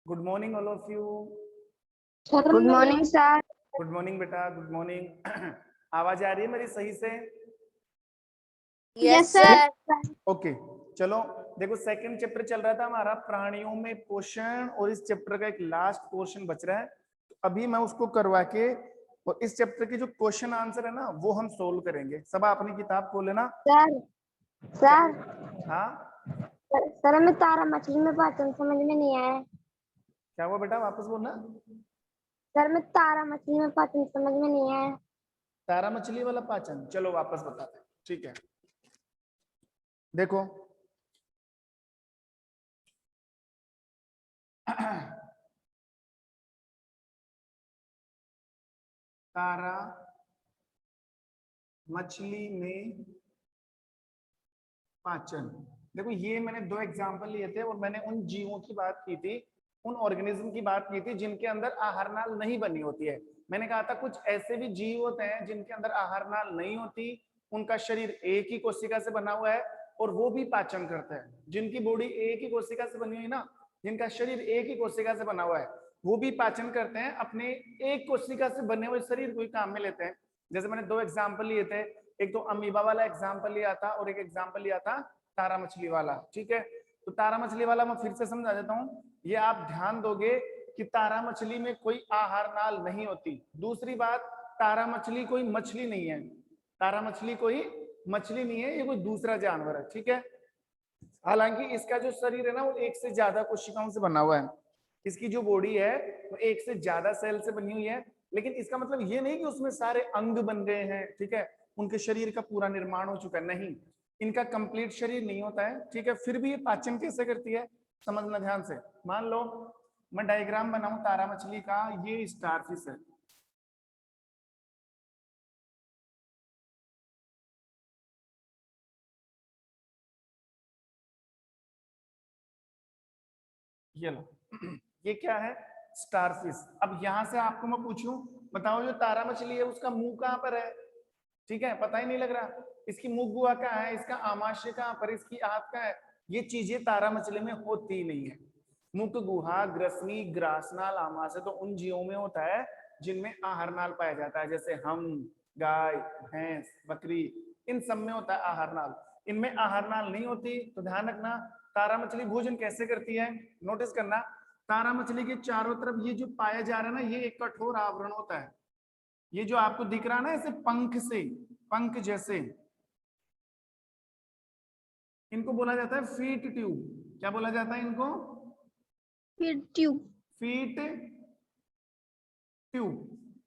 Good morning all of you. Good morning sir. Good morning बेटा, good morning. आवाज आ रही है मेरी सही से? Yes sir. ओके चलो देखो, सेकंड चैप्टर चल रहा था हमारा प्राणियों में पोषण, और इस चैप्टर का एक लास्ट पोर्शन बच रहा है। तो अभी मैं उसको करवा के और इस चैप्टर के जो क्वेश्चन आंसर है ना वो हम सोल्व करेंगे। सब अपनी किताब खोले ना। सर सर हाँ सर हमें तारा मछली में पाचन समझ में नहीं आया। क्या हुआ बेटा, वापस बोलना। सर में तारा मछली में पाचन समझ में नहीं आया। तारा मछली वाला पाचन, चलो वापस बताते हैं, ठीक है। देखो तारा मछली में पाचन। देखो ये मैंने दो एग्जांपल लिए थे और मैंने उन जीवों की बात की थी, उन ऑर्गेनिज्म की बात की थी जिनके अंदर आहार नाल नहीं बनी होती है। मैंने कहा था कुछ ऐसे भी जीव होते हैं जिनके अंदर आहार नाल नहीं होती, उनका शरीर एक ही कोशिका से बना हुआ है और वो भी पाचन करते हैं। जिनकी बॉडी एक ही कोशिका से बनी हुई ना, जिनका शरीर एक ही कोशिका से बना हुआ है, वो भी पाचन करते हैं, अपने एक कोशिका से बने हुए शरीर को ही काम में लेते हैं। जैसे मैंने दो एग्जाम्पल लिए थे, एक तो अमीबा वाला एग्जाम्पल लिया था और एक एग्जाम्पल लिया था तारा मछली वाला, ठीक है। तो तारा मछली वाला मैं फिर से समझा देता हूँ। ये आप ध्यान दोगे कि तारा मछली में कोई आहार नाल नहीं होती। दूसरी बात, तारा मछली कोई मछली नहीं है, तारा मछली कोई मछली नहीं है, ये कोई दूसरा जानवर है, ठीक है। हालांकि इसका जो शरीर है ना वो एक से ज्यादा कोशिकाओं से बना हुआ है, इसकी जो बॉडी है वो एक से ज्यादा सेल से बनी हुई है, लेकिन इसका मतलब ये नहीं कि उसमें सारे अंग बन गए हैं, ठीक है, उनके शरीर का पूरा निर्माण हो चुका है, नहीं, इनका कंप्लीट शरीर नहीं होता है, ठीक है। फिर भी ये पाचन कैसे करती है समझना ध्यान से। मान लो मैं डायग्राम बनाऊं तारा मछली का, ये स्टारफिश है, ये लो। ये क्या है? स्टारफिश। अब यहां से आपको मैं पूछूं, बताओ जो तारा मछली है उसका मुंह कहां पर है? ठीक है, पता ही नहीं लग रहा। इसकी मुख गुहा कहाँ है, इसका आमाशय कहाँ पर, इसकी आंत कहाँ है, ये चीजें तारा मछली में होती ही नहीं है। मुख गुहा, ग्रसनी, ग्रासनाल, आमाशय तो उन जीवों में होता है जिनमें आहार नाल पाया जाता है, जैसे हम, गाय, भैंस, बकरी, इन सब में होता है आहार नाल। इनमें आहार नाल नहीं होती। तो ध्यान रखना, तारा मछली भोजन कैसे करती है, नोटिस करना। तारा मछली के चारों तरफ ये जो पाया जा रहा है ना, ये एक कठोर आवरण होता है। ये जो आपको दिख रहा है ना ऐसे पंख से, पंख जैसे, इनको बोला जाता है फीट ट्यूब। क्या बोला जाता है इनको? फिर ट्यूब। Feet tube.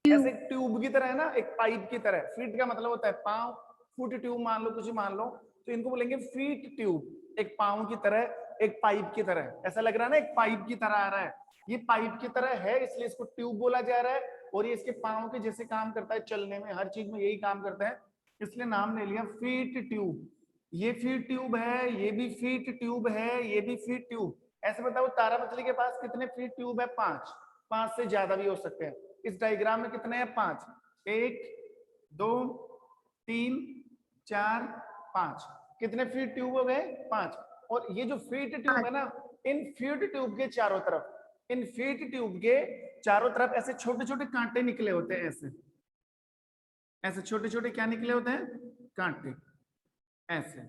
ऐसे ट्यूब की तरह है ना, एक पाइप की तरह। फीट का मतलब होता है पांव, फुट ट्यूब मान लो, कुछ मान लो, तो इनको बोलेंगे फीट ट्यूब। एक पांव की तरह, एक पाइप की तरह, ऐसा लग रहा है ना एक पाइप की तरह आ रहा है, ये पाइप की तरह है इसलिए इसको ट्यूब बोला जा रहा है। और ये इसके पांव के जैसे काम करता है, चलने में, हर चीज में यही काम करता है, इसलिए नाम ले लिया फीट ट्यूब। ये फीट ट्यूब है, ये भी फीट ट्यूब है, ये भी फीट ट्यूब। ऐसे बताओ तारा मछली के पास कितने फीट ट्यूब है? 5। 5 से ज्यादा भी हो सकते हैं। इस डायग्राम में कितने हैं? 5। 1 2 3 4 5। कितने फीट ट्यूब हो गए? 5। और ये जो फीट ट्यूब है ना, इन फीट ट्यूब के चारों तरफ, इन फीट ट्यूब के चारों तरफ ऐसे छोटे छोटे कांटे निकले होते हैं, ऐसे ऐसे छोटे छोटे क्या निकले होते हैं? कांटे। ऐसे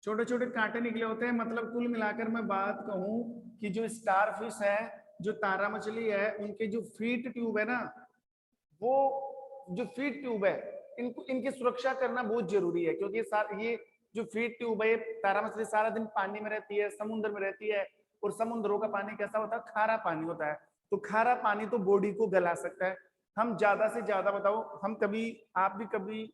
छोटे छोटे कांटे निकले होते हैं। मतलब कुल मिलाकर मैं बात कहूं कि जो स्टारफिश है, जो तारा मछली है, उनके जो फीट ट्यूब है ना, वो जो फीट ट्यूब है, इनको, इनकी सुरक्षा करना बहुत जरूरी है, क्योंकि ये जो फीट ट्यूब है, तारा मछली सारा दिन पानी में रहती है, समुद्र में रहती है, और समुद्रों का पानी कैसा होता है? खारा पानी होता है। तो खारा पानी तो बॉडी को गला सकता है। हम ज्यादा से ज्यादा बताओ, हम कभी, आप भी कभी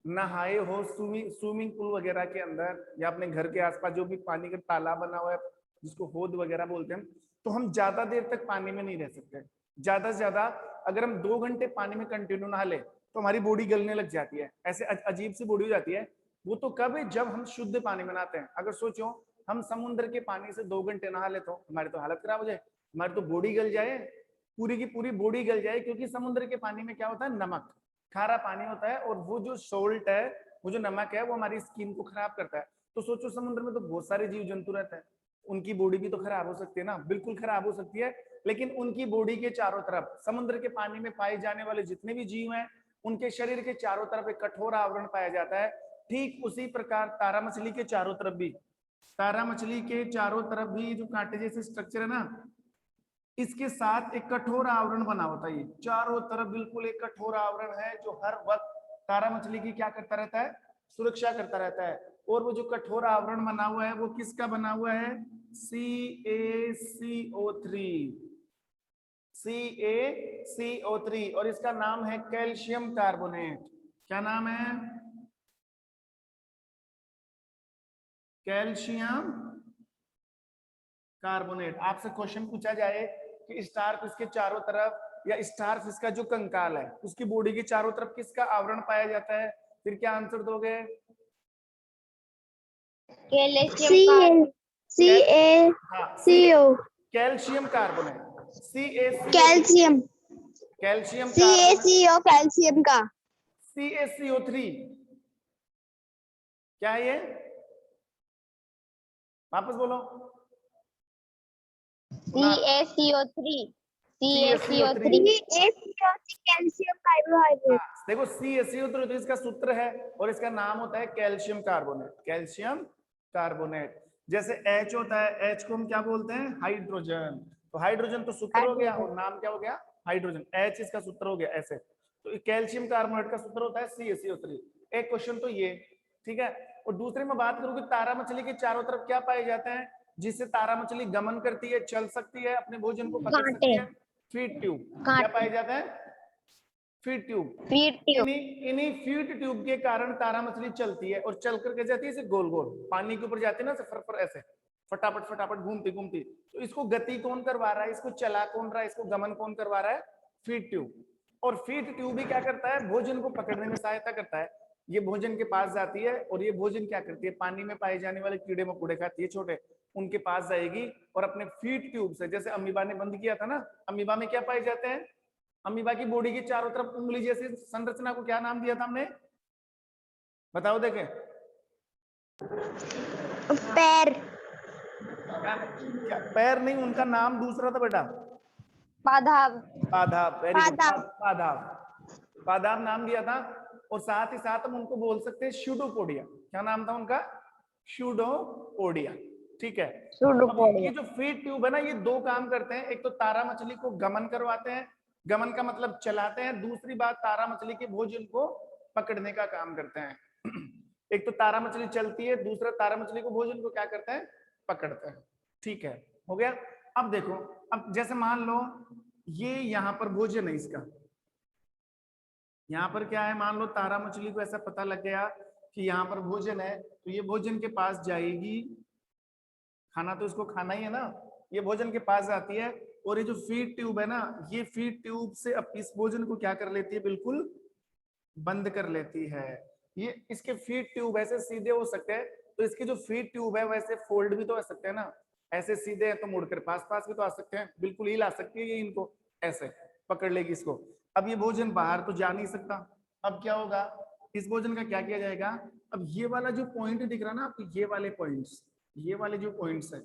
नहाए हो स्विमिंग स्विमिंग पूल वगैरह के अंदर, या अपने घर के आसपास जो भी पानी का तालाब बना हुआ है, जिसको हौद वगैरह बोलते हैं, तो हम ज्यादा देर तक पानी में नहीं रह सकते। ज्यादा से ज्यादा अगर हम 2 घंटे पानी में कंटिन्यू नहा ले तो हमारी बॉडी गलने लग जाती है, ऐसे अजीब सी बॉडी हो जाती है। वो तो कब है? जब हम शुद्ध पानी में नहाते हैं। अगर सोचो हम समुद्र के पानी से 2 घंटे नहा ले तो हमारी तो हालत खराब हो जाए, हमारी तो बॉडी गल जाए, पूरी की पूरी बॉडी गल जाए, क्योंकि समुद्र के पानी में क्या होता है? नमक, खारा पानी होता है, और वो जो सोल्ट है, वो जो नमक है, वो हमारी स्किन को खराब करता है। तो सोचो समुद्र में तो बहुत सारे जीव जंतु रहते हैं, उनकी बॉडी भी तो खराब हो सकती है ना, बिल्कुल खराब हो सकती है, लेकिन उनकी बॉडी के चारों तरफ समुद्र के पानी में पाए जाने वाले जितने भी जीव हैं उनके शरीर के चारों तरफ एक कठोर आवरण पाया जाता है। ठीक उसी प्रकार तारा मछली के चारों तरफ भी, तारा मछली के चारों तरफ भी जो कांटे जैसे स्ट्रक्चर है ना, इसके साथ एक कठोर आवरण बना होता है। ये चारों तरफ बिल्कुल एक कठोर आवरण है जो हर वक्त तारा मछली की क्या करता रहता है, सुरक्षा करता रहता है। और वो जो कठोर आवरण बना हुआ है वो किसका बना हुआ है, CaCO3, CaCO3, और इसका नाम है कैल्शियम कार्बोनेट। क्या नाम है, कैल्शियम कार्बोनेट। आपसे क्वेश्चन पूछा जाए कि स्टार फिश के चारों तरफ या स्टार फिश का जो कंकाल है उसकी बॉडी के चारों तरफ किसका आवरण पाया जाता है, फिर क्या आंसर दोगे? Calcium carbonate, calcium calcium CaCO calcium का CaCO3 क्या है ये, वापस बोलो। CaCO3 calcium carbohydrate. देखो CaCO3 तो इसका सूत्र है और इसका नाम होता है कैल्शियम कार्बोनेट, कैल्शियम कार्बोनेट। जैसे H होता है, H को हम क्या बोलते हैं, हाइड्रोजन। तो हाइड्रोजन तो सूत्र हो गया और नाम क्या हो गया, हाइड्रोजन। H इसका सूत्र हो गया ऐसे। तो कैल्शियम कार्बोनेट का सूत्र होता है CaCO3। एक क्वेश्चन तो ये, ठीक है। और दूसरे में बात करूं कि तारा मछली के चारों तरफ क्या पाए जाते हैं जिससे तारा मछली गमन करती है, चल सकती है, अपने भोजन को पकड़ सकती है, फीड ट्यूब। क्या पाए जाते हैं, फीड ट्यूब। इन्हीं फीड ट्यूब के कारण तारा मछली चलती है और चल करके जाती है गोल गोल पानी के ऊपर जाती है ना, फर ऐसे फटाफट फटाफट घूमती घूमती। तो इसको गति कौन करवा रहा है, इसको चला कौन रहा है, इसको गमन कौन करवा रहा है, फीड ट्यूब। और फीड ट्यूब भी क्या करता है, भोजन को पकड़ने में सहायता करता है। ये भोजन के पास जाती है और ये भोजन क्या करती है, पानी में पाए जाने वाले कीड़े मकोड़े खाती है छोटे, उनके पास जाएगी और अपने फीड ट्यूब से, जैसे अमीबा ने बंद किया था ना, अमीबा में क्या पाए जाते हैं, अमीबा की बॉडी के चारों तरफ उंगली जैसी संरचना को क्या नाम दिया था हमने, बताओ देखें। पैर। क्या पैर नहीं, उनका नाम दूसरा था बेटा, पादाब। पादाब। वेरी गुड, पादाब, पादाब नाम दिया था। और साथ ही साथ हम उनको बोल सकते हैं स्यूडोपोडिया। क्या नाम था उनका, स्यूडोपोडिया, ठीक है। ये जो फीड ट्यूब है ना, ये दो काम करते हैं। एक तो तारा मछली को गमन करवाते हैं, गमन का मतलब चलाते हैं। दूसरी बात, तारा मछली के भोजन को पकड़ने का काम करते हैं। एक तो तारा मछली चलती है, दूसरा तारा मछली को भोजन को क्या करते हैं, पकड़ते हैं, ठीक है, हो गया। अब देखो, अब जैसे मान लो ये यहाँ पर भोजन है इसका, यहाँ पर क्या है, मान लो तारा मछली को ऐसा पता लग गया कि यहाँ पर भोजन है, तो ये भोजन के पास जाएगी, खाना तो इसको खाना ही है ना, ये भोजन के पास जाती है। और ये जो फीड ट्यूब है ना, ये फीड ट्यूब से अब इस भोजन को क्या कर लेती है, बिल्कुल बंद कर लेती है। ये इसके फीड ट्यूब ऐसे सीधे हो सकते हैं, तो इसके जो फीड ट्यूब है वैसे फोल्ड भी तो हो सकते हैं ना, ऐसे सीधे हैं तो मुड़कर पास पास भी तो आ सकते हैं, बिल्कुल ही ला सकती है ये, इनको ऐसे पकड़ लेगी इसको। अब ये भोजन बाहर तो जा नहीं सकता, अब क्या होगा, इस भोजन का क्या किया जाएगा, अब ये वाला जो पॉइंट दिख रहा ना आपको, ये वाले पॉइंट्स, ये वाले जो पॉइंट्स है,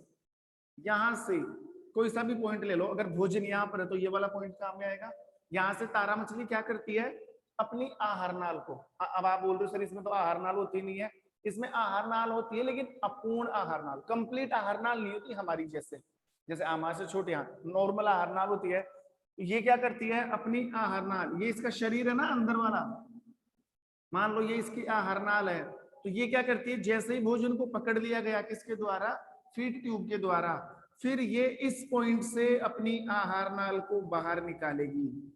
यहां से कोई सा भी पॉइंट ले लो, अगर भोजन यहाँ पर है तो ये वाला पॉइंट काम में आएगा। यहाँ से तारा मछली क्या करती है, अपनी आहार नाल को, अब आप बोल रहे हो सर इसमें तो आहार नाल होती नहीं है, इसमें आहार नाल होती है लेकिन अपूर्ण आहार नाल, कंप्लीट आहार नाल नहीं होती हमारी जैसे, जैसे आमा से छोटे यहाँ नॉर्मल आहार नाल होती है। तो ये क्या करती है, अपनी आहार नाल, ये इसका शरीर है ना अंदर वाला, मान लो ये इसकी आहार नाल है, तो ये क्या करती है, जैसे ही भोजन को पकड़ लिया गया किसके द्वारा, फीड ट्यूब के द्वारा, फिर ये इस पॉइंट से अपनी आहार नाल को बाहर निकालेगी,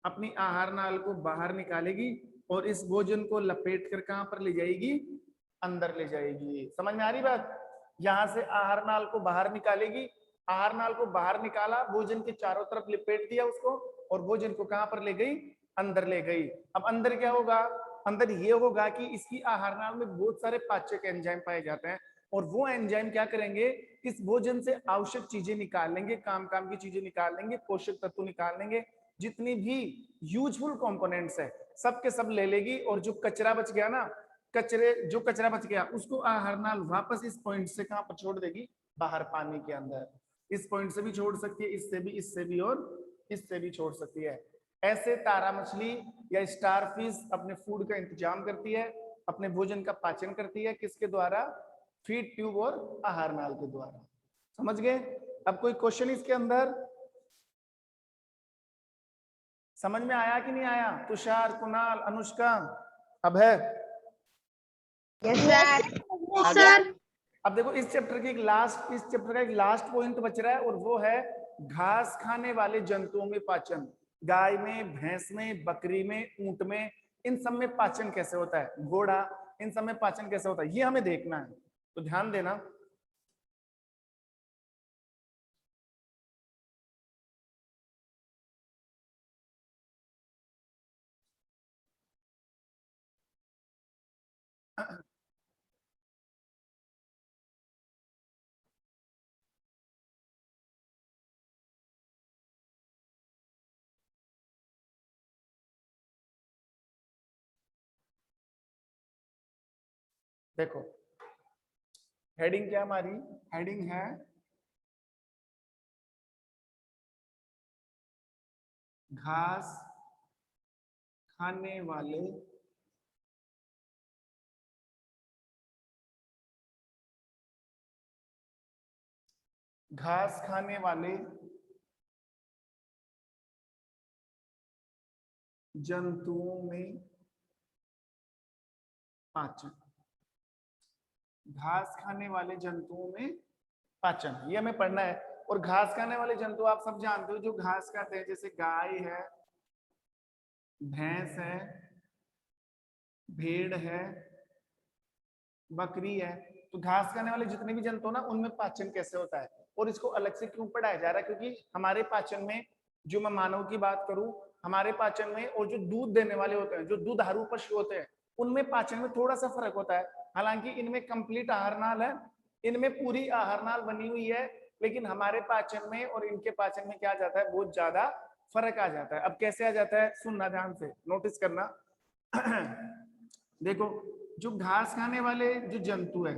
अपनी आहार नाल को बाहर निकालेगी और इस भोजन को लपेट कर कहां पर ले जाएगी, अंदर ले जाएगी। समझ में आ रही बात, यहां से आहार नाल को बाहर निकालेगी, आहार नाल को बाहर निकाला, भोजन के चारों तरफ लिपेट दिया उसको, और भोजन को कहां पर ले गई, अंदर ले गई। अब अंदर क्या होगा, अंदर ये होगा कि इसकी आहार नाल में बहुत सारे पाचक एंजाइम पाए जाते हैं, और वो एंजाइम क्या करेंगे, इस भोजन से आवश्यक चीजें निकाल लेंगे, काम काम की चीजें निकाल लेंगे, पोषक तत्व निकाल लेंगे, जितनी भी यूजफुल कंपोनेंट्स है सब के सब ले लेगी, और जो कचरा बच गया ना, जो कचरा बच गया उसको आहार नाल वापस इस पॉइंट से कहां पर छोड़ देगी, बाहर पानी के अंदर। इस पॉइंट से भी छोड़ सकती है, इससे भी और इससे भी छोड़ सकती है। ऐसे तारा मछली या स्टार फिश अपने फूड का इंतजाम करती है, अपने भोजन का पाचन करती है, किसके द्वारा? फीड ट्यूब और आहार नाल के द्वारा। समझ गए? अब कोई क्वेश्चन इसके अंदर समझ में आया कि नहीं आया? तुषार, कुणाल, अनुष्का, अभय? Yes sir. अब देखो इस चैप्टर का एक लास्ट पॉइंट बच रहा है, और वो है घास खाने वाले जंतुओं में पाचन। गाय में, भैंस में, बकरी में, ऊंट में, इन सब में पाचन कैसे होता है? घोड़ा, इन सब में पाचन कैसे होता है, ये हमें देखना है, तो ध्यान देना। देखो हेडिंग क्या हमारी? हेडिंग है घास खाने वाले जंतुओं में पाचन। घास खाने वाले जंतुओं में पाचन, ये हमें पढ़ना है। और घास खाने वाले जंतु आप सब जानते हो, जो घास खाते हैं, जैसे गाय है, भैंस है, भेड़ है, बकरी है। तो घास खाने वाले जितने भी जंतु ना, उनमें पाचन कैसे होता है, और इसको अलग से क्यों पढ़ाया जा रहा है? क्योंकि हमारे पाचन में, जो मैं मानव की बात करूं, हमारे पाचन में और जो दूध देने वाले होते हैं, जो दुधारू पशु होते हैं, उनमें पाचन में थोड़ा सा फर्क होता है। हालांकि इनमें कंप्लीट आहार नाल है, इनमें पूरी आहार नाल बनी हुई है, लेकिन हमारे पाचन में और इनके पाचन में क्या आ जाता है? बहुत ज्यादा फर्क आ जाता है। अब कैसे आ जाता है? सुनना ध्यान से, नोटिस करना। देखो, जो घास खाने वाले जो जंतु है,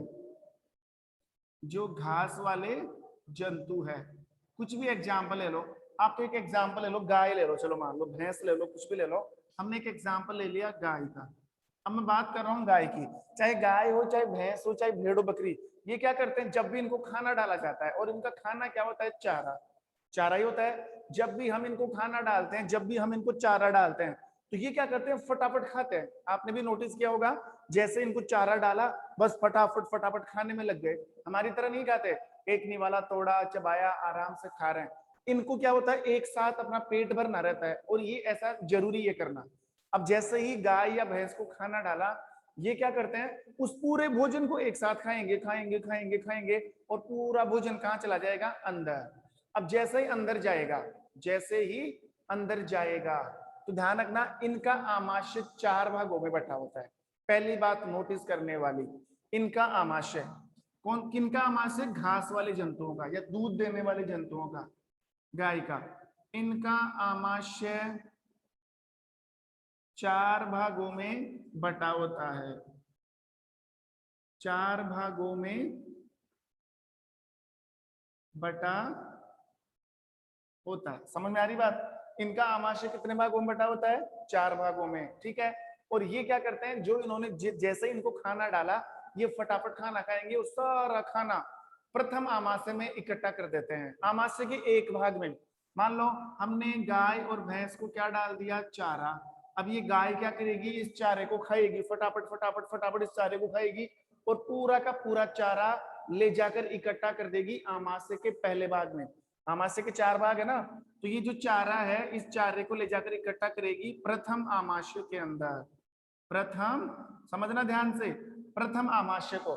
जो घास वाले जंतु है, कुछ भी एग्जाम्पल ले लो। आप तो एक एग्जाम्पल ले लो, गाय ले लो, चलो मान लो, भैंस ले लो, कुछ भी ले लो। हमने एक एग्जाम्पल ले लिया गाय का। अब मैं बात कर रहा हूँ गाय की। चाहे गाय हो, चाहे भैंस हो, चाहे भेड़ हो, बकरी, ये क्या करते हैं? जब भी इनको खाना डाला जाता है, और इनका खाना क्या होता है? चारा। चारा ही होता है। जब भी हम इनको खाना डालते हैं, जब भी हम इनको चारा डालते हैं, तो ये क्या करते हैं? फटाफट खाते हैं। आपने भी नोटिस किया होगा, जैसे इनको चारा डाला, बस फटाफट फटाफट खाने में लग गए। हमारी तरह नहीं खाते, एक निवाला तोड़ा, चबाया, आराम से खा रहे हैं। इनको क्या होता है? एक साथ अपना पेट भरना रहता है, और ये ऐसा जरूरी है करना। अब जैसे ही गाय या भैंस को खाना डाला, ये क्या करते हैं? उस पूरे भोजन को एक साथ खाएंगे, खाएंगे, खाएंगे, खाएंगे, और पूरा भोजन कहाँ चला जाएगा? अंदर। अब जैसे ही अंदर जाएगा, जैसे ही अंदर जाएगा, तो ध्यान रखना, इनका आमाशय 4 भागों में बटा होता है। पहली बात नोटिस करने वाली, इनका आमाशय, कौन किनका आमाशय? घास वाले जंतुओं का, या दूध देने वाले जंतुओं का, गाय का। इनका आमाशय 4 भागों में बटा होता है। 4 भागों में बटा होता है। समझ में आ रही बात? इनका आमाशय कितने भागों में बटा होता है? 4 भागों में, ठीक है। और ये क्या करते हैं? जो इन्होंने जैसे ही इनको खाना डाला, ये फटाफट खाना खाएंगे, और सारा खाना प्रथम आमाशय में इकट्ठा कर देते हैं। आमाशय के एक भाग में, मान लो हमने गाय और भैंस को क्या डाल दिया? चारा। अब ये गाय क्या करेगी? इस चारे को खाएगी, फटाफट फटाफट फटाफट इस चारे को खाएगी, और पूरा का पूरा चारा ले जाकर इकट्ठा कर देगी आमाशय के पहले भाग में। आमाशय के 4 भाग है ना, तो ये जो चारा है, इस चारे को ले जाकर इकट्ठा करेगी प्रथम आमाशय के अंदर। प्रथम, समझना ध्यान से, प्रथम आमाशय को,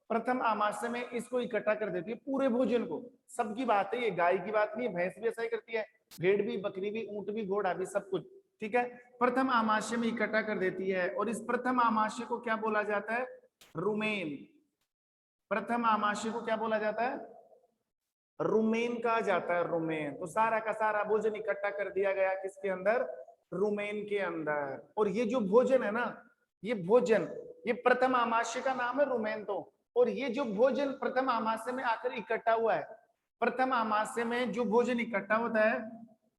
प्रथम आमाशय में इसको इकट्ठा कर देती है, पूरे भोजन को। सबकी बात है, ये गाय की बात नहीं है, भैंस भी ऐसा ही करती है, भेड़ भी, बकरी भी, ऊंट भी, घोड़ा भी, सब कुछ, ठीक है। प्रथम आमाशय में इकट्ठा कर देती है, और इस प्रथम आमाशय को क्या बोला जाता है? रुमेन। प्रथम आमाशय को क्या बोला जाता है? रुमेन कहा जाता है, रुमेन। तो सारा का सारा भोजन इकट्ठा कर दिया गया किसके अंदर? रुमेन के अंदर। और ये जो भोजन है ना, ये भोजन, ये प्रथम आमाशय का नाम है रुमेन। तो और ये जो भोजन प्रथम आमाशय में आकर इकट्ठा हुआ है, प्रथम आमाशय में जो भोजन इकट्ठा होता है,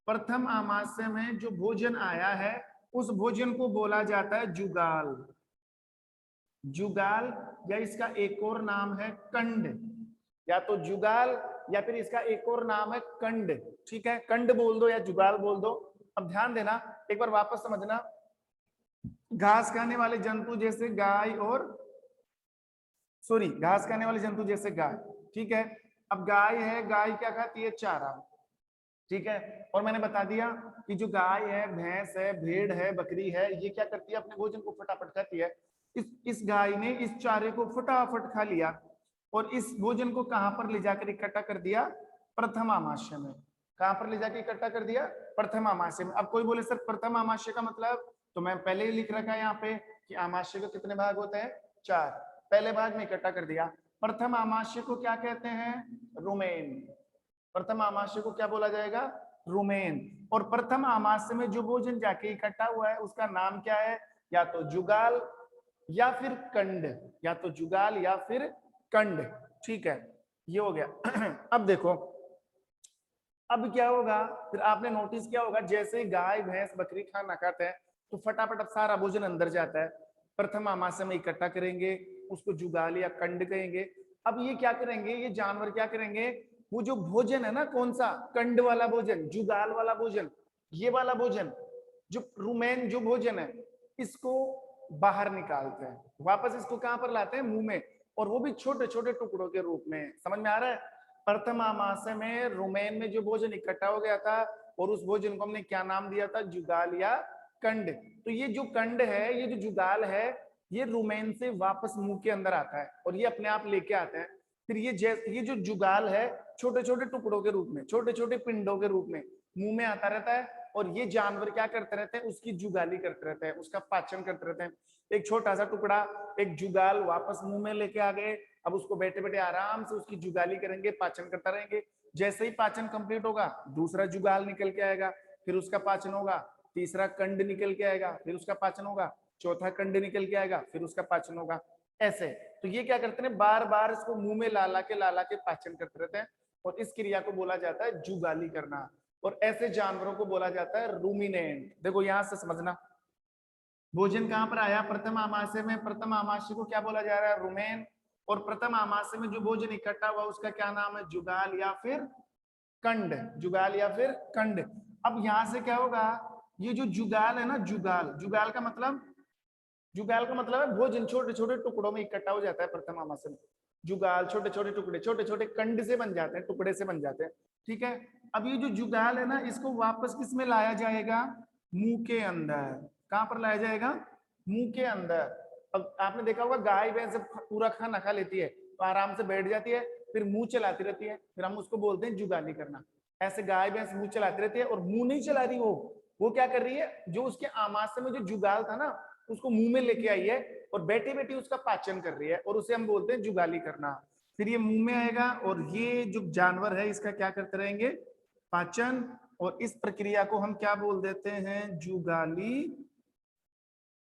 प्रथम आमाशय में जो भोजन आया है उस भोजन को बोला जाता है जुगाल। जुगाल, या इसका एक और नाम है कंड, या तो जुगाल या फिर इसका एक और नाम है कंड। ठीक है, कंड बोल दो या जुगाल बोल दो। अब ध्यान देना, एक बार वापस समझना। घास खाने वाले जंतु जैसे गाय और घास खाने वाले जंतु जैसे गाय, ठीक है। अब गाय है, गाय क्या खाती है? चारा, ठीक है। और मैंने बता दिया कि जो गाय है, भैंस है, भेड़ है, बकरी है, ये क्या करती है? अपने भोजन को फटाफट खाती है। इस गाय ने इस चारे को फटाफट खा लिया और इस भोजन को कहां पर ले जाकर इकट्ठा कर दिया? प्रथम आमाशय में। कहां पर ले जाकर इकट्ठा कर दिया? प्रथम आमाशय में। अब कोई बोले सर प्रथम आमाशय का मतलब, तो मैं पहले ही लिख रखा है यहाँ पे कि आमाशय के कितने भाग होते हैं? 4। पहले भाग में इकट्ठा कर दिया। प्रथम आमाशय को क्या कहते हैं? रुमेन। प्रथम आमाशय को क्या बोला जाएगा? रुमेन। और प्रथम आमाशय में जो भोजन जाके इकट्ठा हुआ है उसका नाम क्या है? या तो जुगाल या फिर कंड, या तो जुगाल या फिर कंड। ठीक है, ये हो गया। अब देखो, अब क्या होगा? फिर आपने नोटिस किया होगा, जैसे गाय भैंस बकरी खाना खाते हैं तो फटाफट अब सारा भोजन अंदर जाता है। प्रथम आमाशय में इकट्ठा करेंगे, उसको जुगाल या कंड कहेंगे। अब ये क्या करेंगे? ये जानवर क्या करेंगे? वो जो भोजन है ना, कौन सा? कंड वाला भोजन, जुगाल वाला भोजन, ये वाला भोजन, जो रुमेन जो भोजन है, इसको बाहर निकालते हैं, वापस इसको कहां पर लाते हैं? मुंह में, और वो भी छोटे छोटे टुकड़ों के रूप में। समझ में आ रहा है? प्रथम आमाशय में रुमेन में जो भोजन इकट्ठा हो गया था और उस भोजन को हमने क्या नाम दिया था? जुगाल या कंड। तो ये जो कंड है, ये जो जुगाल है, ये रुमेन से वापस मुंह के अंदर आता है और ये अपने आप लेके आते हैं। फिर ये जो जुगाल है, छोटे छोटे टुकड़ों के रूप में, छोटे छोटे पिंडों के रूप में मुंह में आता रहता है और ये जानवर क्या करते रहते हैं? उसकी जुगाली करते रहते हैं, उसका पाचन करते रहते हैं। एक छोटा सा टुकड़ा, एक जुगाल वापस मुंह में लेके आ गए, अब उसको बैठे बैठे आराम से उसकी जुगाली करेंगे, पाचन करता रहेंगे। जैसे ही पाचन कंप्लीट होगा, दूसरा जुगाल निकल के आएगा, फिर उसका पाचन होगा, तीसरा कंड निकल के आएगा, फिर उसका पाचन होगा, चौथा कंड निकल के आएगा, फिर उसका पाचन होगा। ऐसे तो ये क्या करते हैं? बार बार इसको मुंह में ला ला के पाचन करते रहते हैं और इस क्रिया को बोला जाता है जुगाली करना। और ऐसे जानवरों को बोला जाता है रूमिनेंट। देखो यहां से समझना, भोजन कहां पर आया? प्रथम आमाशय में। प्रथम आमाशय को क्या बोला जा रहा है? रुमेन। और प्रथम आमाशय में जो भोजन इकट्ठा हुआ उसका क्या नाम है? जुगाल या फिर कंड। जुगाल या फिर कंड। अब यहां से क्या होगा? ये जो जुगाल है ना, जुगाल, जुगाल का मतलब, जुगाल का मतलब है भोजन छोटे छोटे टुकड़ों में इकट्ठा हो जाता है प्रथम आमाशय में। जुगाल छोटे छोटे टुकड़े, छोटे छोटे कंड से बन जाते हैं, टुकड़े से बन जाते हैं। ठीक है, अब ये जो जुगाल है ना, इसको वापस किस में लाया जाएगा? मुंह के अंदर। कहां पर लाया जाएगा? मुंह के अंदर। अब आपने देखा होगा, गाय भैंस जब पूरा खाना खा लेती है तो आराम से बैठ जाती है, फिर मुंह चलाती रहती है, फिर हम उसको बोलते हैं जुगाली करना। ऐसे गाय भैंस मुंह चलाती रहती है, और मुंह नहीं चला रही, वो क्या कर रही है? जो उसके आमाशय में जो जुगाल था ना, उसको मुंह में लेके आई है और बैठी बैठी उसका पाचन कर रही है, और उसे हम बोलते हैं जुगाली करना। फिर ये मुंह में आएगा और ये जो जानवर है इसका क्या करते रहेंगे? पाचन। और इस प्रक्रिया को हम क्या बोल देते हैं? जुगाली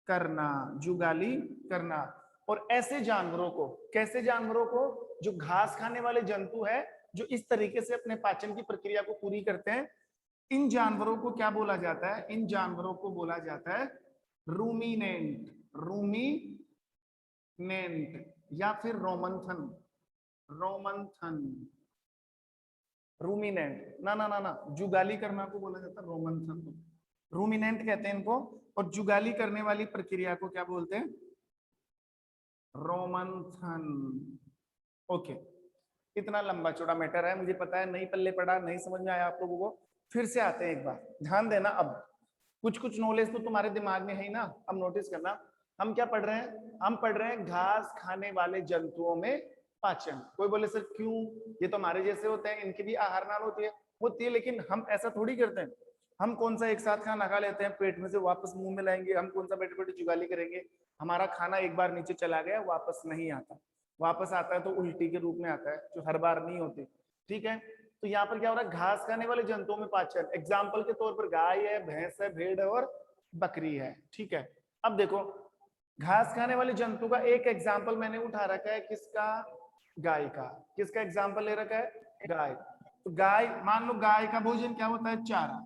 करना। जुगाली करना। और ऐसे जानवरों को, कैसे जानवरों को? जो घास खाने वाले जंतु है, जो इस तरीके से अपने पाचन की प्रक्रिया को पूरी करते हैं, इन जानवरों को क्या बोला जाता है? इन जानवरों को बोला जाता है रूमिनेंट। रूमिनेंट या फिर रोमंथन। रोमंथन, रूमिनेंट ना ना ना ना, जुगाली करना को बोला जाता है रोमंथन। रूमिनेंट कहते हैं इनको। और जुगाली करने वाली प्रक्रिया को क्या बोलते हैं? रोमंथन। ओके, इतना लंबा चौड़ा मैटर है, मुझे पता है, नहीं पल्ले पड़ा, नहीं समझ में आया आप लोगों को। फिर से आते हैं, एक बार ध्यान देना। अब कुछ कुछ नॉलेज तो तुम्हारे दिमाग में है ही ना, अब नोटिस करना। हम क्या पढ़ रहे हैं? हम पढ़ रहे हैं घास खाने वाले जंतुओं में पाचन। कोई बोले सर क्यों? ये तो हमारे जैसे होते हैं, इनकी भी आहार नाल होती है, लेकिन हम ऐसा थोड़ी करते हैं। हम कौन सा एक साथ खाना खा लेते हैं, पेट में से वापस मुंह में लाएंगे? हम कौन सा बैठे बैठे जुगाली करेंगे? हमारा खाना एक बार नीचे चला गया, वापस नहीं आता। वापस आता है तो उल्टी के रूप में आता है, जो हर बार नहीं होती। ठीक है, तो यहाँ पर क्या हो रहा है? घास खाने वाले जंतुओं में पाचन। एग्जाम्पल के तौर पर गाय है, भैंस है, भेड़ है और बकरी है। ठीक है, अब देखो, घास खाने वाले जंतु का एक एग्जाम्पल मैंने उठा रखा है, किसका? गाय का। किसका एग्जाम्पल ले रखा है? गाय। तो गाय, मान लो गाय का भोजन क्या होता है? चारा।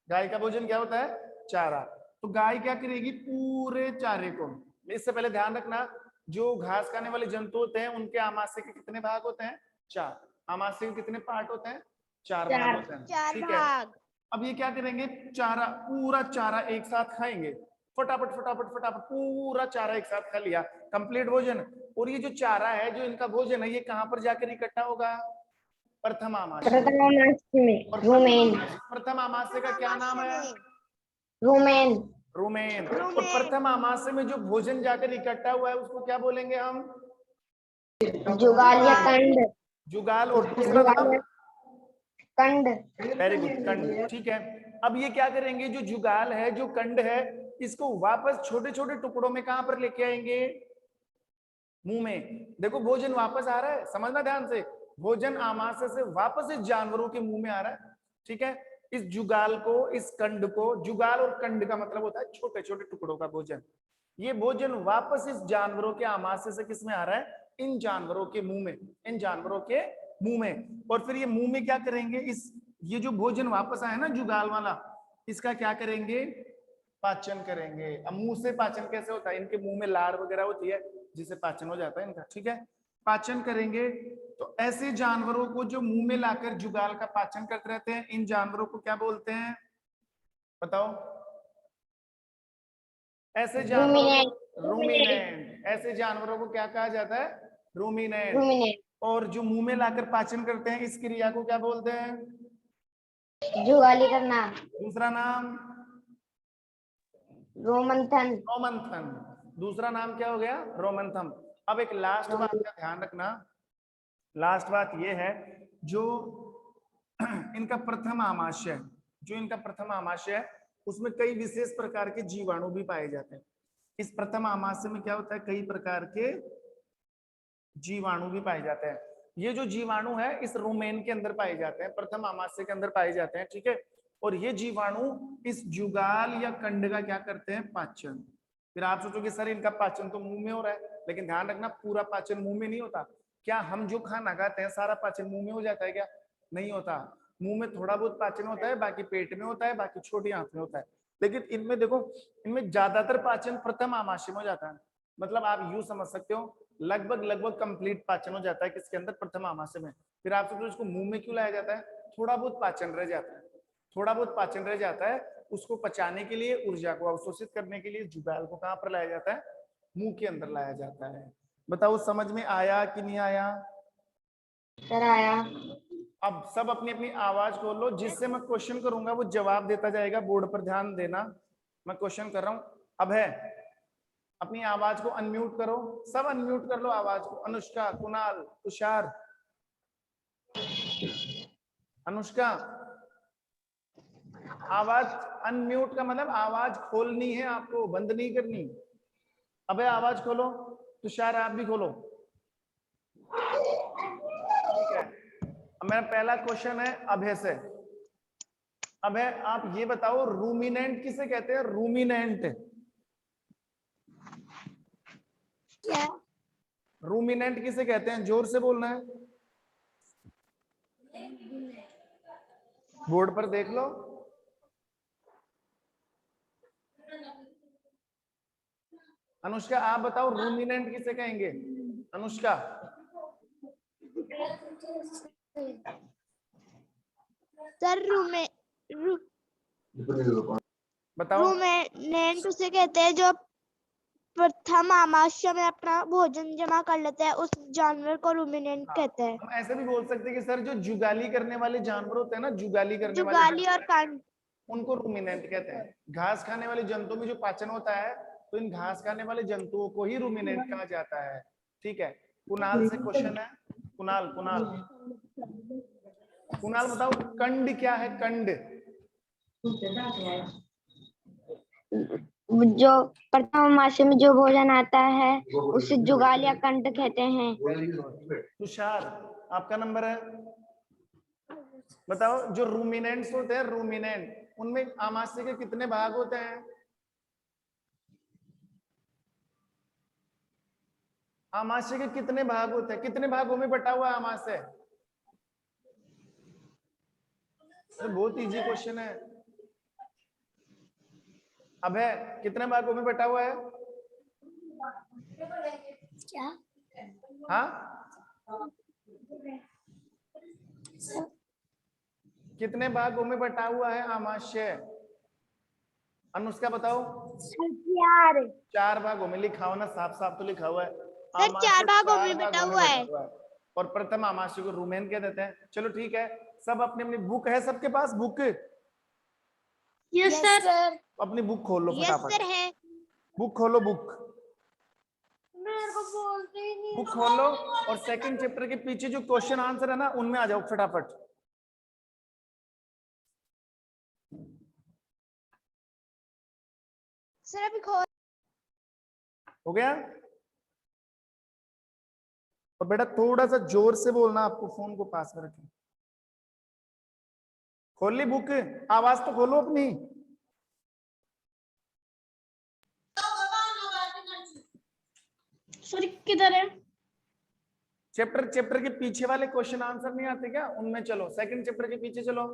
गाय का भोजन क्या होता है? चारा। तो गाय क्या करेगी? पूरे चारे को, इससे पहले ध्यान रखना, जो घास खाने वाले जंतु होते हैं उनके आमाशय के कितने भाग होते हैं? 4। आमाशय के कितने पार्ट होते हैं? 4 भाग होते हैं। चार ठीक है। भाग। अब ये क्या करेंगे? चारा, पूरा चारा एक साथ खाएंगे, फटाफट फटाफट फटाफट पूरा चारा एक साथ खा लिया, कंप्लीट भोजन। और ये जो चारा है, जो इनका भोजन है, ये कहां पर जाकर इकट्ठा होगा? प्रथम आमाशय। प्रथम आमाशय में, और रुमेन। प्रथम आमाशय का क्या नाम है? रुमेन। रुमेन। और प्रथम आमाशय में जो भोजन जाकर इकट्ठा हुआ है उसको क्या बोलेंगे हम? जुगाल या कंड। जुगाल। और दूसरा नाम? कंड। वेरी गुड, कंड। ठीक है। अब ये क्या करेंगे? जो जुगाल है, जो कंड है, इसको वापस छोटे छोटे टुकड़ों में कहां पर लेके आएंगे? मुंह में। देखो भोजन वापस आ रहा है, समझना ध्यान से, भोजन आमाशय से वापस इस जानवरों के मुंह में आ रहा है। ठीक है। इस जुगाल को, इस कंड को, जुगाल और कंड का मतलब होता है छोटे छोटे टुकड़ों का भोजन। ये भोजन वापस इस जानवरों के आमाशय से किस में आ रहा है? इन जानवरों के मुंह में, इन जानवरों के मुंह में। और फिर ये मुंह में क्या करेंगे? इस, ये जो भोजन वापस आया ना जुगाल वाला, इसका क्या करेंगे? पाचन करेंगे। अब मुंह से पाचन कैसे होता है? इनके मुंह में लार वगैरह होती है जिससे पाचन हो जाता है इनका। ठीक है। पाचन करेंगे। तो ऐसे जानवरों को जो मुंह में लाकर जुगाल का पाचन करते रहते हैं, इन जानवरों को क्या बोलते हैं? बताओ। ऐसे जानवरों को रूमिनेंट। ऐसे जानवरों को क्या कहा जाता है? रूमिनेंट। रुमिनेंट। और जो मुंह में लाकर पाचन करते हैं, इस क्रिया को क्या बोलते हैं? जुगाली करना। दूसरा नाम? रोमंथन। रोमंथन। दूसरा नाम क्या हो गया? रोमंथन। अब एक लास्ट बात का ध्यान रखना, लास्ट बात ये है, जो इनका प्रथम आमाशय, जो इनका प्रथम आमाशय है, उसमें कई विशेष प्रकार के जीवाणु भी पाए जाते हैं। इस प्रथम आमाशय में क्या होता है? कई प्रकार के जीवाणु भी पाए जाते हैं। ये जो जीवाणु है इस रोमेन के अंदर पाए जाते हैं, प्रथम आमाशय के अंदर पाए जाते हैं। ठीक है। और ये जीवाणु इस जुगाल या कंड का क्या करते हैं? पाचन। फिर आप सोचोगे सर इनका पाचन तो मुंह में हो रहा है, लेकिन ध्यान रखना पूरा पाचन मुंह में नहीं होता। क्या हम जो खाना खाते हैं सारा पाचन मुंह में हो जाता है क्या? नहीं होता। मुंह में थोड़ा बहुत पाचन होता है, बाकी पेट में होता है, बाकी छोटी आंत में होता है। लेकिन इनमें देखो, इनमें ज्यादातर पाचन प्रथम आमाशय में हो जाता है। मतलब आप यूं समझ सकते हो, लगभग लगभग कंप्लीट पाचन हो जाता है किसके अंदर? प्रथम आमाशय में। फिर आप सोचो इसको मुंह में क्यों लाया जाता है? थोड़ा बहुत पाचन रह जाता है, थोड़ा बहुत पाचन रह जाता है, उसको पचाने के लिए, ऊर्जा को अवशोषित करने के लिए जुगाल को कहां पर लाया जाता है? मुंह के अंदर लाया जाता है। बताओ समझ में आया कि नहीं आया? सर आया। अब सब अपनी अपनी आवाज खोल लो, जिससे मैं क्वेश्चन करूंगा वो जवाब देता जाएगा। बोर्ड पर ध्यान देना, मैं क्वेश्चन कर रहा हूं। अब है, अपनी आवाज को अनम्यूट करो, सब अनम्यूट कर लो आवाज को। अनुष्का, कुणाल, तुषार, अनुष्का, आवाज अनम्यूट का मतलब आवाज खोलनी है आपको, बंद नहीं करनी। अबे आवाज खोलो। तुषार आप भी खोलो। ठीक है। अब मेरा पहला क्वेश्चन है अभय से। अभय आप ये बताओ, रूमिनेंट किसे कहते हैं? रूमिनेंट, क्या? रूमिनेंट किसे कहते हैं? जोर से बोलना है, बोर्ड पर देख लो। अनुष्का आप बताओ, रूमिनेंट किसे कहेंगे? अनुष्का सर बताओ। रूमेनेंट उसे कहते हैं जो प्रथम आमाशय में अपना भोजन जमा कर लेता है, उस जानवर को रूमिनेंट कहते हैं। हम ऐसे भी बोल सकते हैं कि सर जो जुगाली करने वाले जानवर होते हैं ना, जुगाली करने वाले जुगाली और जानवर, कांड, उनको रूमिनेंट कहते हैं। घास खाने वाले जंतु में जो पाचन होता है, तो इन घास खाने वाले जंतुओं को ही रूमिनेंट कहा जाता है। ठीक है। कुणाल से क्वेश्चन है। कुणाल, कुणाल, कुणाल बताओ कंड क्या है? कंड, जो प्रथम आमाशय में जो भोजन आता है उसे जुगाल या कंठ कहते हैं। तुषार आपका नंबर है। बताओ जो रूमिनेंट्स होते हैं, रूमिनेंट, उनमें आमाशय के कितने भाग होते हैं? आमाशय के कितने भाग होते हैं? कितने भागों में बटा हुआ है आमाशय? तो बहुत इजी क्वेश्चन है। अब है कितने भागों में बटा हुआ है? क्या? हाँ, कितने भागों में बटा हुआ है आमाशय? अनुष्का बताओ। 4 भागों में लिखा हुआ ना, साफ साफ तो लिखा हुआ है। सर 4 भागों में बटा हुआ है। और प्रथम आमाशय को रुमेन कह देते हैं। चलो ठीक है, सब अपनी अपनी बुक है सबके पास? बुक? Yes sir. अपनी बुक खोल लो यस फटाफट। सर है। बुक खोलो, बुक मेरे को बोलते ही नहीं। बुक खोलो और सेकंड चैप्टर के पीछे जो क्वेश्चन आंसर है ना, उनमें आ जाओ फटाफट। सर अभी खोल। हो गया? और बेटा थोड़ा सा जोर से बोलना, आपको फोन को पास में रखें। खोल ली बुक? आवाज तो खोलो अपनी। सर किधर है? चैप्टर के पीछे वाले क्वेश्चन आंसर नहीं आते क्या? उनमें चलो, सेकंड चैप्टर के पीछे चलो।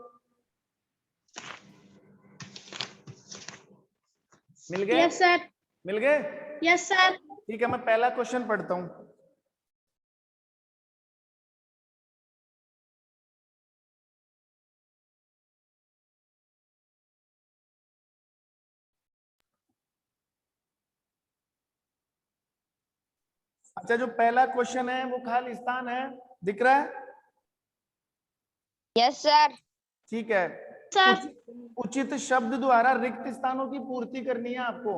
मिल गए? Yes sir. मिल गए? Yes sir. ठीक है, मैं पहला क्वेश्चन पढ़ता हूं। अच्छा, जो पहला क्वेश्चन है वो खालिस्तान है, दिख रहा है? Yes sir. ठीक है। सर उचित शब्द द्वारा रिक्त स्थानों की पूर्ति करनी है आपको।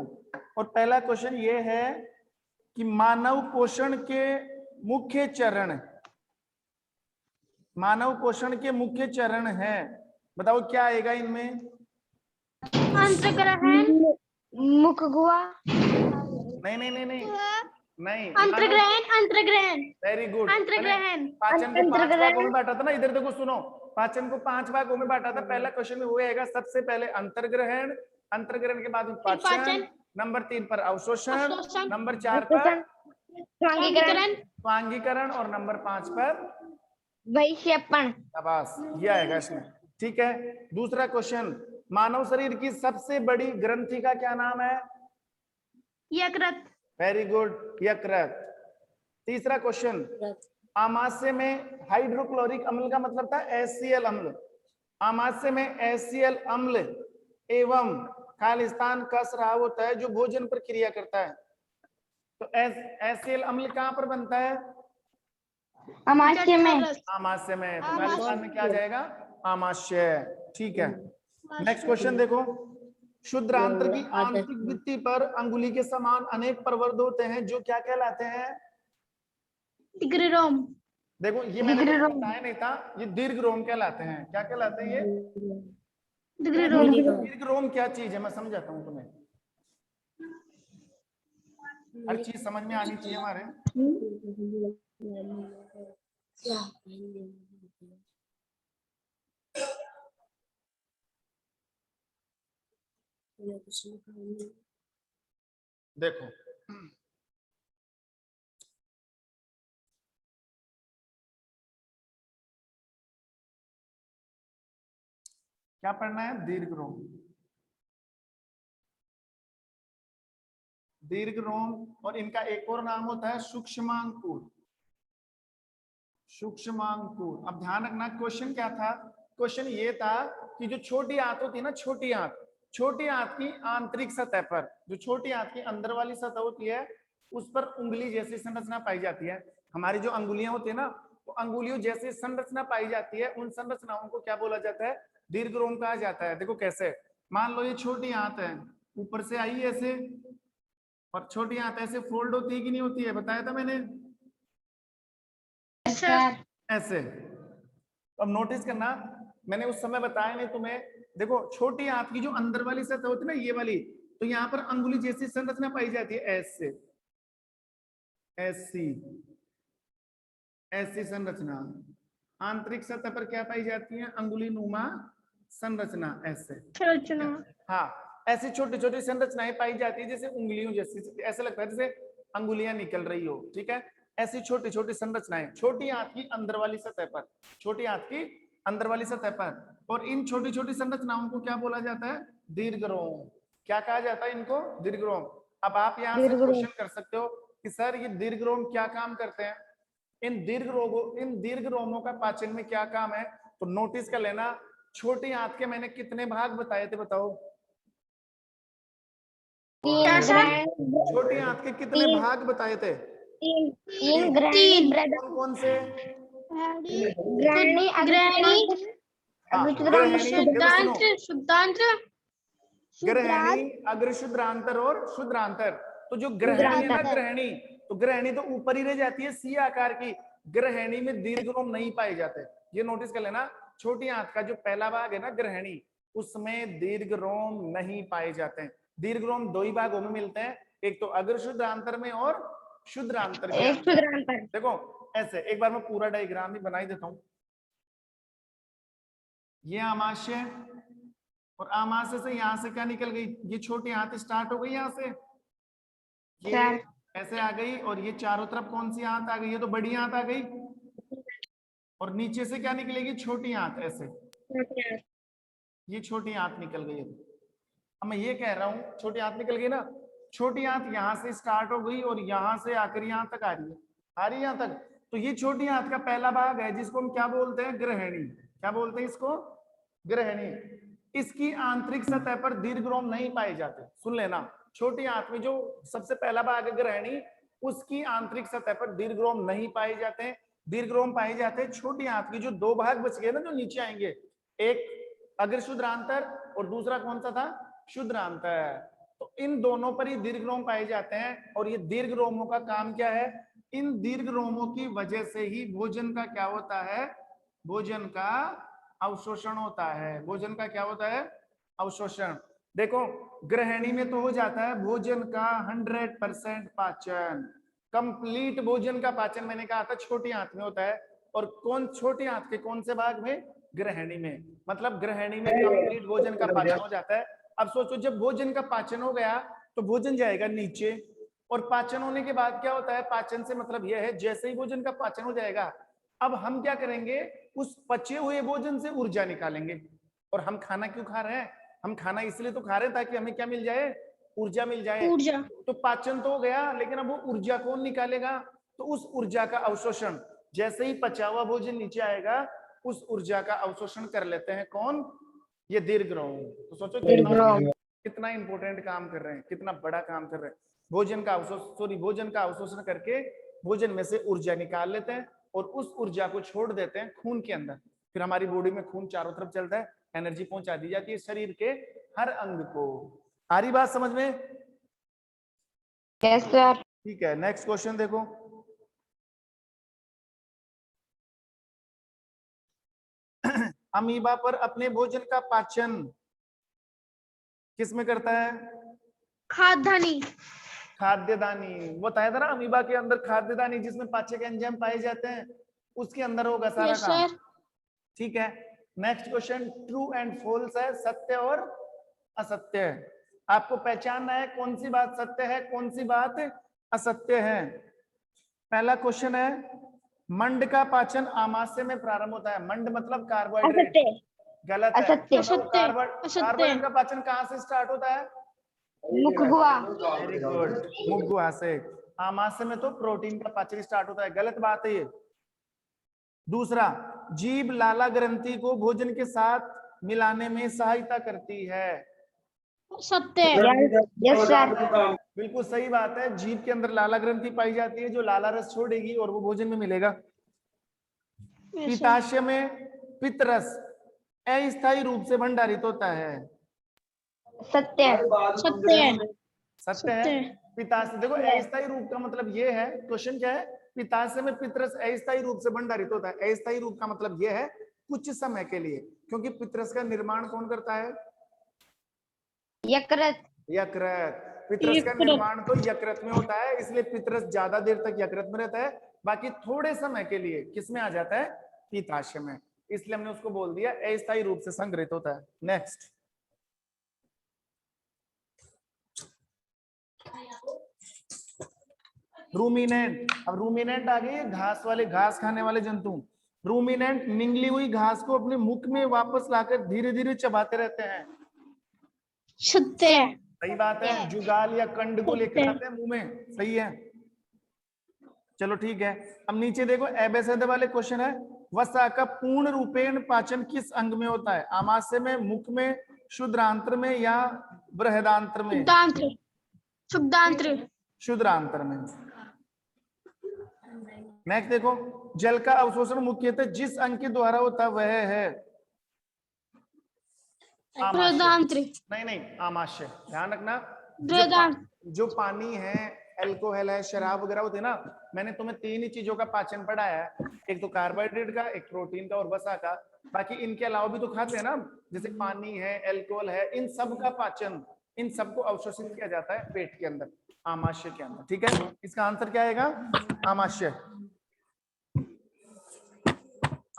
और पहला क्वेश्चन ये है कि मानव पोषण के मुख्य चरण, मानव पोषण के मुख्य चरण है, बताओ क्या आएगा इनमें? अंतर्ग्रहण, मुख गुहा, नहीं नहीं नहीं नहीं नहीं, अंतर्ग्रहण, अंतर्ग्रहण, वेरी गुड। अंतर्ग्रहण, पाचन को 5 भागों में बांटा था ना, इधर देखो सुनो, पाचन को 5 भागों में बांटा था। पहला क्वेश्चन में वो आएगा, सबसे पहले अंतर्ग्रहण, अंतर्ग्रहण के बाद पाचन, नंबर 3 पर अवशोषण, नंबर 4 पर स्वांगीकरण, स्वांगीकरण और नंबर 5 पर वैक्षेपण। शाबाश, ये आएगा इसमें। ठीक है, दूसरा क्वेश्चन, मानव शरीर की सबसे बड़ी ग्रंथि का क्या नाम है? यकृत। वेरी गुड, यकृत। तीसरा क्वेश्चन, आमाशय में हाइड्रोक्लोरिक अम्ल का मतलब था HCl अम्ल। आमाशय में HCl अम्ल एवं खालिस्तान का स्राव होता है जो भोजन पर क्रिया करता है। तो HCl अम्ल कहां पर बनता है? आमाशय में। आमाशय में। तो खालिस्तान में क्या जाएगा? आमाशय। ठीक है, नेक्स्ट क्वेश्चन देखो। शुद्रांत्र की आंतरिक भित्ति पर अंगुली के समान अनेक प्रवर्ध होते हैं जो क्या कहलाते हैं? डिग्रीरोम। देखो ये मैंने बताया नहीं था, ये दीर्घरोम कहलाते हैं। क्या कहलाते हैं ये? डिग्रीरोम। दीर्घरोम क्या चीज है, मैं समझाता हूँ तुम्हें। हर चीज समझ में आनी चाहिए हमारे। देखो क्या पढ़ना है? दीर्घरोम। दीर्घरोम, और इनका एक और नाम होता है सूक्ष्मांकुर। सूक्ष्मांकुर। अब ध्यान रखना, क्वेश्चन क्या था? क्वेश्चन ये था कि जो छोटी आंत होती है ना, छोटी आंत, छोटी आंत की आंतरिक सतह पर, जो छोटी आंत की अंदर वाली सतह होती है, उस पर उंगली जैसी संरचना पाई जाती है। हमारी जो अंगुलियां होती है ना, तो अंगुलियों जैसी संरचना पाई जाती है, उन संरचनाओं को क्या बोला जाता है? दीर्घरोम कहा जाता है। देखो कैसे, मान लो ये छोटी आंत है, ऊपर से आई ऐसे, और छोटी आंत ऐसे फोल्ड होती है कि नहीं होती है? बताया था मैंने ऐसे। अब नोटिस करना, मैंने उस समय बताया नहीं तुम्हें। देखो छोटी आंत की जो अंदर वाली सतह होती है ना, ये वाली, तो यहाँ पर अंगुली जैसी संरचना पाई जाती है, ऐसे, ऐसी, ऐसी संरचना। आंतरिक सतह पर क्या पाई जाती है? अंगुली नुमा संरचना, ऐसे। हाँ, ऐसी छोटी छोटी संरचनाएं पाई जाती है, जैसे उंगलियों जैसी। ऐसे लगता है जैसे अंगुलियां निकल रही हो, ठीक है। ऐसी छोटी छोटी संरचनाएं छोटी आंत की अंदर वाली सतह पर, छोटी आंत की अंदर वाली सतह पर। और इन छोटी छोटी संरचनाओं को क्या बोला जाता है? दीर्घरोम। क्या कहा जाता है इनको? दीर्घरोम। अब आप यहाँ से क्वेश्चन कर सकते हो कि सर ये दीर्घरोम क्या काम करते हैं? इन दीर्घरोमों का पाचन में क्या काम है? तो नोटिस कर लेना, छोटी आंत के मैंने कितने भाग बताए थे, बताओ। छोटी आंत के कितने भाग बताए थे? तीन ग्रहणी कौन कौन से? ग्रहणी हाँ, ग्रहणी, देखो सुनो, ग्रहणी, अग्रशुद्रांतर और शुद्रांतर। तो जो ग्रहणी है ना, ग्रहणी, तो ग्रहणी तो ऊपर ही रह जाती है सी आकार की, ग्रहणी में दीर्घरोम नहीं पाए जाते। ये नोटिस कर लेना, छोटी आंत का जो पहला भाग है ना ग्रहणी, उसमें दीर्घरोम नहीं पाए जाते हैं। दीर्घरोम दो ही भागों में मिलते हैं, एक तो अग्रशुद्रांतर में और शुद्रांतर के अंदर। देखो ऐसे एक बार मैं पूरा डायग्राम ही बनाई देता हूं। ये आमाशय, और आमाशय से यहां से क्या निकल गई? ये छोटी आंत स्टार्ट हो गई यहां से, ये ऐसे आ गई, और ये चारों तरफ कौन सी आंत आ गई? ये तो बड़ी आंत आ गई। और नीचे से क्या निकलेगी? छोटी आंत, ऐसे ये छोटी आंत निकल गई। अब मैं ये कह रहा हूं छोटी आंत निकल गई ना, छोटी आंत यहां से स्टार्ट हो गई और यहां से आकर यहां तक आ रही है, आ रही है यहां तक। तो ये छोटी आंत का पहला भाग है जिसको हम क्या बोलते हैं? ग्रहणी। क्या बोलते हैं इसको? ग्रहणी। इसकी आंतरिक सतह पर दीर्घरोम नहीं पाए जाते। सुन लेना, छोटी आंत में जो सबसे पहला भाग है ग्रहणी, उसकी आंतरिक सतह पर दीर्घरोम नहीं पाए जाते हैं। दीर्घरोम पाए जाते हैं छोटी आंत की जो दो भाग बच गए ना, जो नीचे आएंगे, एक अग्रशुद्रांतर और दूसरा कौन सा था? शुद्रांतर। तो इन दोनों पर ही दीर्घरोम पाए जाते हैं। और ये दीर्घरोमों का काम क्या है? इन दीर्घरोमों की वजह से ही भोजन का क्या होता है? भोजन का अवशोषण होता है। भोजन का क्या होता है? अवशोषण। देखो ग्रहणी में तो हो जाता है भोजन का 100% पाचन, कंप्लीट भोजन का पाचन मैंने कहा था छोटी आंत में होता है। और कौन छोटी आंत के कौन से भाग में? ग्रहणी में। मतलब ग्रहणी में कंप्लीट भोजन का पाचन हो जाता है। अब सोचो जब भोजन का पाचन हो गया तो भोजन जाएगा नीचे, और पाचन होने के बाद क्या होता है? पाचन से मतलब यह है जैसे ही भोजन का पाचन हो जाएगा, अब हम क्या करेंगे? उस पचे हुए भोजन से ऊर्जा निकालेंगे। और हम खाना क्यों खा रहे हैं? हम खाना इसलिए तो खा रहे हैं ताकि हमें क्या मिल जाए? ऊर्जा मिल जाए। ऊर्जा। तो पाचन तो हो गया, लेकिन अब वो ऊर्जा कौन निकालेगा? तो उस ऊर्जा का अवशोषण, जैसे ही पचा हुआ भोजन नीचे आएगा उस ऊर्जा का अवशोषण कर लेते हैं कौन? ये दीर्घरोम। तो सोचो कितना इंपॉर्टेंट काम कर रहे हैं, कितना बड़ा काम कर रहे हैं। भोजन का भोजन का अवशोषण करके भोजन में से ऊर्जा निकाल लेते हैं और उस ऊर्जा को छोड़ देते हैं खून के अंदर। फिर हमारी बॉडी में खून चारों तरफ चलता है, एनर्जी पहुंचा दी जाती है शरीर के हर अंग को। आ रही बात समझ में? Yes sir. ठीक है, नेक्स्ट क्वेश्चन देखो। अमीबा पर अपने भोजन का पाचन किस में करता है? खाद्यदानी। खाद्यदानी। बताया था ना, अमीबा के अंदर खाद्यदानी जिसमें पाचक एंजाइम पाए जाते हैं, उसके अंदर होगा सारा काम। ठीक है, next question true and false है, सत्य और असत्य है। आपको पहचानना है कौन सी बात सत्य है, कौन सी बात असत्य है। पहला क्वेश्चन है, मंड का पाचन आमाशय में प्रारंभ होता है। मंड मतलब कार्बोहाइड्रेट। गलत है। कार्बोहाइड्रेट का पाचन कहां से स्टार्ट होता है? मुखगुआ। वेरी गुड, मुखगुआ से। आमाशय में तो प्रोटीन का पाचन स्टार्ट होता है। गलत बात है ये। दूसरा, जीभ लाला ग्रंथि को भोजन के साथ मिलाने में सहायता करती है। सत्य। Yes sir. बिल्कुल सही बात है, जीभ के अंदर लाला ग्रंथि पाई जाती है जो लाला रस छोड़ेगी और वो भोजन में मिलेगा। पित्ताशय में पित्तरस अस्थायी रूप से भंडारित होता है। सत्य। सत्य है। पित्ताशय, देखो अस्थायी रूप का मतलब ये है, क्वेश्चन क्या है? पित्ताशय में पित्तरस अस्थायी रूप से भंडारित होता है। अस्थायी रूप का मतलब ये है कुछ समय के लिए, क्योंकि पित्तरस का निर्माण कौन करता है? यकृत। यकृत। पित्तरस का निर्माण तो यकृत में होता है, इसलिए पित्तरस ज्यादा देर तक यकृत में रहता है, बाकी थोड़े समय के लिए किस में आ जाता है? पित्ताशय में। इसलिए हमने उसको बोल दिया अस्थायी रूप से संग्रहित होता है। Next, ruminant. अब रूमिनेंट आ गए घास वाले, घास खाने वाले जंतु। रूमिनेंट निगली हुई घास को अपने मुख में वापस लाकर धीरे धीरे चबाते रहते हैं। छुट्टे। सही बात है। जुगाल या कंड को लेकर आते हैं मुंह में, सही है। चलो ठीक है। अब नीचे देखो एबेसद वाले क्वेश्चन है, वसा का पूर्ण रूपेण पाचन किस अंग में होता है? आमाशय में, मुख में, शुद्रांत्र में या बृहदांत्र में? शुद्रांत्र में। नेक्स्ट देखो, जल का अवशोषण मुख्यतः जिस अंग के द्वारा होता वह है आमाशय। नहीं, आमाशय, ध्यान रखना। जो पानी है, अल्कोहल है, शराब वगैरह होती है ना, मैंने तुम्हें 3 ही चीजों का पाचन पढ़ाया है, एक तो कार्बोहाइड्रेट का, एक प्रोटीन का और वसा का। बाकी इनके अलावा भी तो खाते हैं ना, जैसे पानी है, अल्कोहल है, इन सब का पाचन, इन सबको अवशोषित किया जाता है पेट के अंदर, आमाशय के अंदर। ठीक है, इसका आंसर क्या आएगा? आमाशय।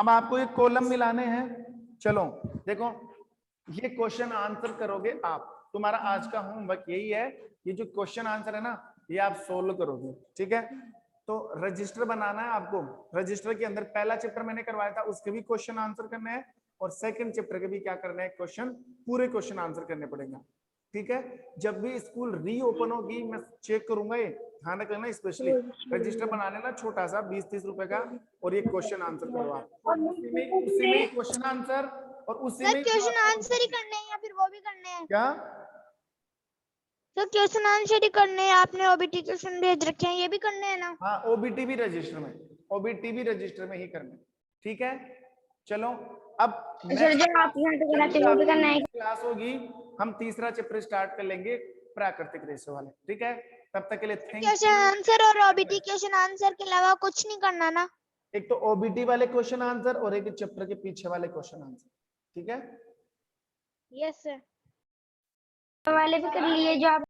अब आपको एक कॉलम मिलाने हैं। चलो देखो, ये क्वेश्चन आंसर करोगे आप। तुम्हारा आज का होमवर्क यही है, ये जो क्वेश्चन आंसर है ना, ये आप सोल्व करोगे। ठीक है, तो रजिस्टर बनाना है आपको। रजिस्टर के अंदर पहला चैप्टर मैंने करवाया था, उसके भी क्वेश्चन आंसर करने हैं, और सेकंड चैप्टर के भी क्या करना है, क्वेश्चन, पूरे क्वेश्चन आंसर करने पड़ेगा। ठीक है, जब भी स्कूल रीओपन होगी मैं चेक करूंगा, ये ध्यान रखना। स्पेशली रजिस्टर बना लेना छोटा सा, 20-30 रुपए का, और ये क्वेश्चन आंसर करो आप। उसी में क्वेश्चन आंसर, और उसी में क्वेश्चन आंसर ही करने हैं या फिर वो भी करने हैं? क्या तो क्वेश्चन आंसर ही करने हैं, आपने ओबीटी क्वेश्चन भेज रखे हैं, ये भी करने हैं ना? हाँ, ओबीटी भी रजिस्टर में, ओबीटी भी रजिस्टर में ही करना। ठीक है, चलो अब क्लास होगी, हम तीसरा चैप्टर स्टार्ट कर लेंगे, प्राकृतिक रेशो वाले। ठीक है, तब तक के लिए थैंक क्वेश्चन आंसर और ओबीटी क्वेश्चन आंसर के अलावा कुछ नहीं करना ना? एक तो ओबीटी वाले क्वेश्चन आंसर और एक चैप्टर के पीछे वाले क्वेश्चन आंसर। ठीक है, यस सर। वाले भी कर लिए जो आप